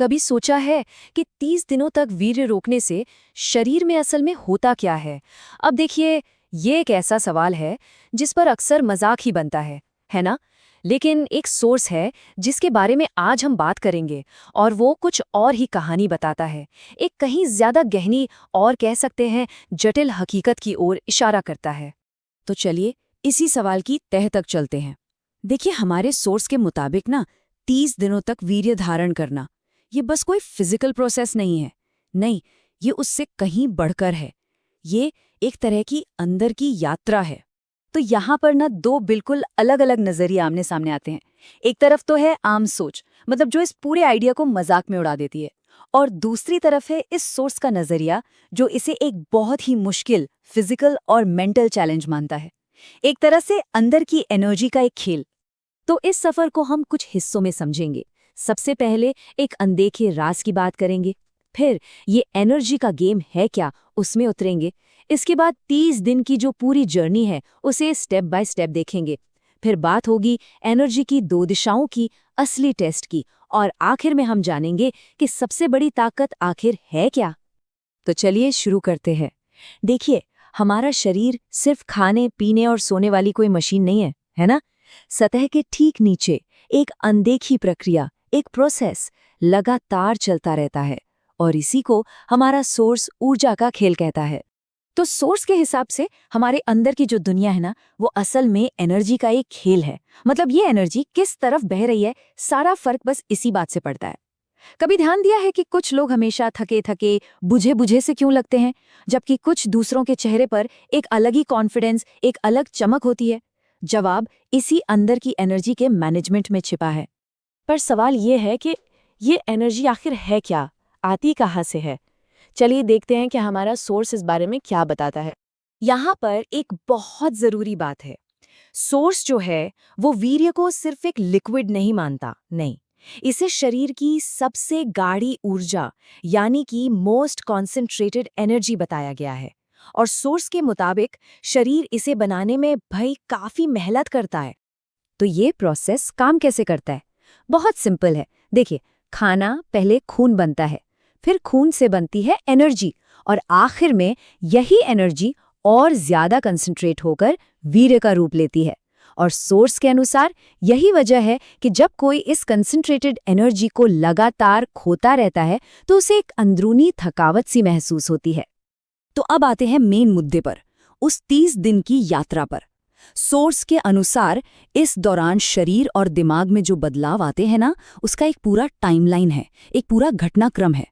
कभी सोचा है कि 30 दिनों तक वीर्य रोकने से शरीर में असल में होता क्या है? अब देखिए, ये एक ऐसा सवाल है जिस पर अक्सर मजाक ही बनता है ना? लेकिन एक सोर्स है जिसके बारे में आज हम बात करेंगे और वो कुछ और ही कहानी बताता है। एक कहीं ज्यादा गहनी और कह सकते हैं जटिल हकीकत की ओर इशारा करता है। तो चलिए इसी सवाल की तह तक चलते हैं। देखिए, हमारे सोर्स के मुताबिक ना 30 दिनों तक वीर्य धारण करना ये बस कोई फिजिकल प्रोसेस नहीं है। नहीं, ये उससे कहीं बढ़कर है। ये एक तरह की अंदर की यात्रा है। तो यहाँ पर ना दो बिल्कुल अलग अलग नजरिए आमने सामने आते हैं। एक तरफ तो है आम सोच, मतलब जो इस पूरे आइडिया को मजाक में उड़ा देती है, और दूसरी तरफ है इस सोर्स का नजरिया जो इसे एक बहुत ही मुश्किल फिजिकल और मेंटल चैलेंज मानता है, एक तरह से अंदर की एनर्जी का एक खेल। तो इस सफर को हम कुछ हिस्सों में समझेंगे। सबसे पहले एक अनदेखे राज की बात करेंगे, फिर ये एनर्जी का गेम है क्या उसमें उतरेंगे। इसके बाद 30 दिन की जो पूरी जर्नी है उसे स्टेप बाय स्टेप देखेंगे। फिर बात होगी एनर्जी की दो दिशाओं की, असली टेस्ट की, और आखिर में हम जानेंगे कि सबसे बड़ी ताकत आखिर है क्या। तो चलिए शुरू करते हैं। देखिए, हमारा शरीर सिर्फ खाने पीने और सोने वाली कोई मशीन नहीं है ना? सतह के ठीक नीचे एक अनदेखी प्रक्रिया, एक प्रोसेस लगातार चलता रहता है, और इसी को हमारा सोर्स ऊर्जा का खेल कहता है। तो सोर्स के हिसाब से हमारे अंदर की जो दुनिया है ना, वो असल में एनर्जी का एक खेल है। मतलब ये एनर्जी किस तरफ बह रही है, सारा फर्क बस इसी बात से पड़ता है। कभी ध्यान दिया है कि कुछ लोग हमेशा थके थके बुझे बुझे से क्यों लगते हैं, जबकि कुछ दूसरों के चेहरे पर एक अलग ही कॉन्फिडेंस, एक अलग चमक होती है? जवाब इसी अंदर की एनर्जी के मैनेजमेंट में छिपा है। पर सवाल ये है कि ये एनर्जी आखिर है क्या, आती कहाँ से है? चलिए देखते हैं कि हमारा सोर्स इस बारे में क्या बताता है। यहाँ पर एक बहुत जरूरी बात है। सोर्स जो है वो वीर्य को सिर्फ एक लिक्विड नहीं मानता, नहीं, इसे शरीर की सबसे गाढ़ी ऊर्जा यानी कि मोस्ट कॉन्सेंट्रेटेड एनर्जी बताया गया है। और सोर्स के मुताबिक शरीर इसे बनाने में भाई काफी मेहनत करता है। तो ये प्रोसेस काम कैसे करता है? बहुत सिंपल है। देखिए, खाना पहले खून बनता है, फिर खून से बनती है एनर्जी, और आखिर में यही एनर्जी और ज्यादा कंसंट्रेट होकर वीर्य का रूप लेती है। और सोर्स के अनुसार यही वजह है कि जब कोई इस कंसंट्रेटेड एनर्जी को लगातार खोता रहता है तो उसे एक अंदरूनी थकावट सी महसूस होती है। तो अब आते हैं मेन मुद्दे पर, उस 30 दिन की यात्रा पर। सोर्स के अनुसार इस दौरान शरीर और दिमाग में जो बदलाव आते हैं ना, उसका एक पूरा टाइमलाइन है, एक पूरा घटनाक्रम है।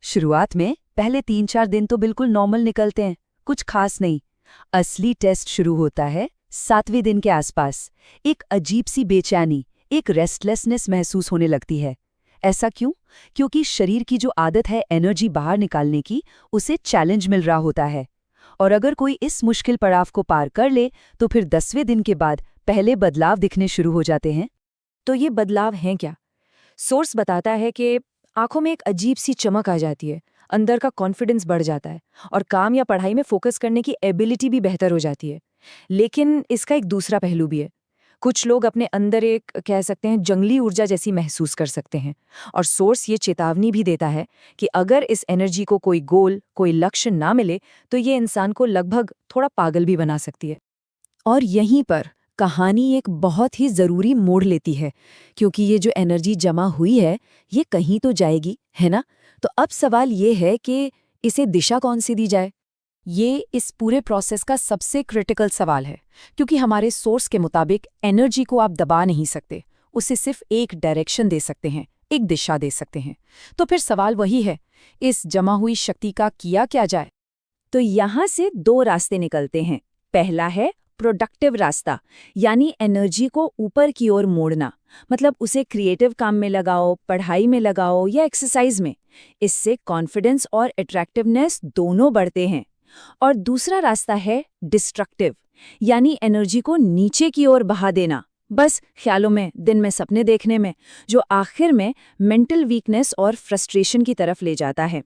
शुरुआत में पहले 3-4 दिन तो बिल्कुल नॉर्मल निकलते हैं, कुछ खास नहीं। असली टेस्ट शुरू होता है 7वें दिन के आसपास। एक अजीब सी बेचैनी, एक रेस्टलेसनेस महसूस होने लगती है। ऐसा क्यों? क्योंकि शरीर की जो आदत है एनर्जी बाहर निकालने की, उसे चैलेंज मिल रहा होता है। और अगर कोई इस मुश्किल पड़ाव को पार कर ले तो फिर 10वें दिन के बाद पहले बदलाव दिखने शुरू हो जाते हैं। तो ये बदलाव हैं क्या? सोर्स बताता है कि आंखों में एक अजीब सी चमक आ जाती है, अंदर का कॉन्फिडेंस बढ़ जाता है, और काम या पढ़ाई में फोकस करने की एबिलिटी भी बेहतर हो जाती है। लेकिन इसका एक दूसरा पहलू भी है। कुछ लोग अपने अंदर एक कह सकते हैं जंगली ऊर्जा जैसी महसूस कर सकते हैं, और सोर्स ये चेतावनी भी देता है कि अगर इस एनर्जी को कोई गोल, कोई लक्ष्य ना मिले तो ये इंसान को लगभग थोड़ा पागल भी बना सकती है। और यहीं पर कहानी एक बहुत ही जरूरी मोड़ लेती है, क्योंकि ये जो एनर्जी जमा हुई है ये कहीं तो जाएगी, है ना? तो अब सवाल ये है कि इसे दिशा कौन सी दी जाए। ये इस पूरे प्रोसेस का सबसे क्रिटिकल सवाल है, क्योंकि हमारे सोर्स के मुताबिक एनर्जी को आप दबा नहीं सकते, उसे सिर्फ एक डायरेक्शन दे सकते हैं, एक दिशा दे सकते हैं। तो फिर सवाल वही है, इस जमा हुई शक्ति का किया क्या जाए? तो यहाँ से दो रास्ते निकलते हैं। पहला है प्रोडक्टिव रास्ता, यानी एनर्जी को ऊपर की ओर मोड़ना, मतलब उसे क्रिएटिव काम में लगाओ, पढ़ाई में लगाओ या एक्सरसाइज में। इससे कॉन्फिडेंस और अट्रैक्टिवनेस दोनों बढ़ते हैं। और दूसरा रास्ता है डिस्ट्रक्टिव, यानी एनर्जी को नीचे की ओर बहा देना, बस ख्यालों में, दिन में सपने देखने में, जो आखिर में मेंटल वीकनेस और फ्रस्ट्रेशन की तरफ ले जाता है।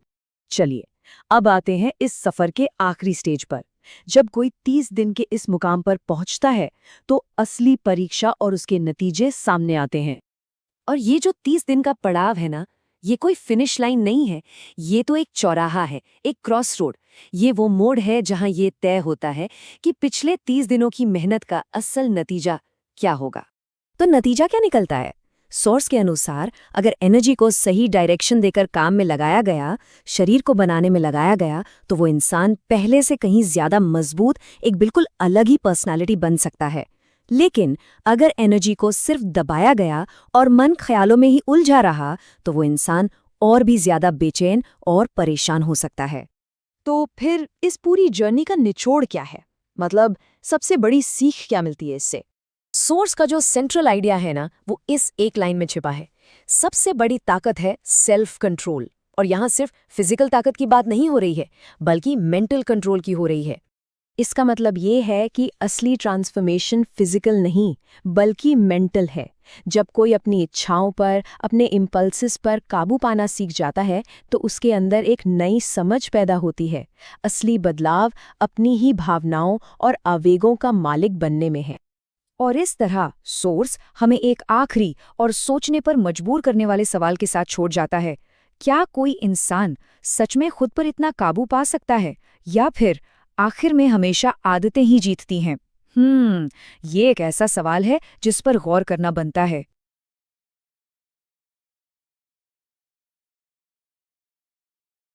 चलिए अब आते हैं इस सफर के आखिरी स्टेज पर। जब कोई 30 दिन के इस मुकाम पर पहुंचता है तो असली परीक्षा और उसके नतीजे सामने आते हैं। और ये जो 30 दिन का पड़ाव है ना, ये कोई फिनिश लाइन नहीं है, ये तो एक चौराहा है, एक क्रॉस रोड। ये वो मोड़ है जहां ये तय होता है कि पिछले 30 दिनों की मेहनत का असल नतीजा क्या होगा। तो नतीजा क्या निकलता है? सोर्स के अनुसार अगर एनर्जी को सही डायरेक्शन देकर काम में लगाया गया, शरीर को बनाने में लगाया गया, तो वो इंसान पहले से कहीं ज्यादा मजबूत, एक बिल्कुल अलग ही पर्सनालिटी बन सकता है। लेकिन अगर एनर्जी को सिर्फ दबाया गया और मन ख्यालों में ही उलझा रहा, तो वो इंसान और भी ज्यादा बेचैन और परेशान हो सकता है। तो फिर इस पूरी जर्नी का निचोड़ क्या है? मतलब सबसे बड़ी सीख क्या मिलती है इससे? सोर्स का जो सेंट्रल आइडिया है ना, वो इस एक लाइन में छिपा है। सबसे बड़ी ताकत है सेल्फ कंट्रोल। और यहाँ सिर्फ फिजिकल ताकत की बात नहीं हो रही है, बल्कि मेंटल कंट्रोल की हो रही है। इसका मतलब ये है कि असली ट्रांसफॉर्मेशन फिजिकल नहीं, बल्कि मेंटल है। जब कोई अपनी इच्छाओं पर, अपने इम्पल्सिस पर काबू पाना सीख जाता है, तो उसके अंदर एक नई समझ पैदा होती है। असली बदलाव अपनी ही भावनाओं और आवेगों का मालिक बनने में है। और इस तरह सोर्स हमें एक आखिरी और सोचने पर मजबूर करने वाले सवाल के साथ छोड़ जाता है। क्या कोई इंसान सच में खुद पर इतना काबू पा सकता है, या फिर आखिर में हमेशा आदतें ही जीतती हैं? ये एक ऐसा सवाल है जिस पर गौर करना बनता है।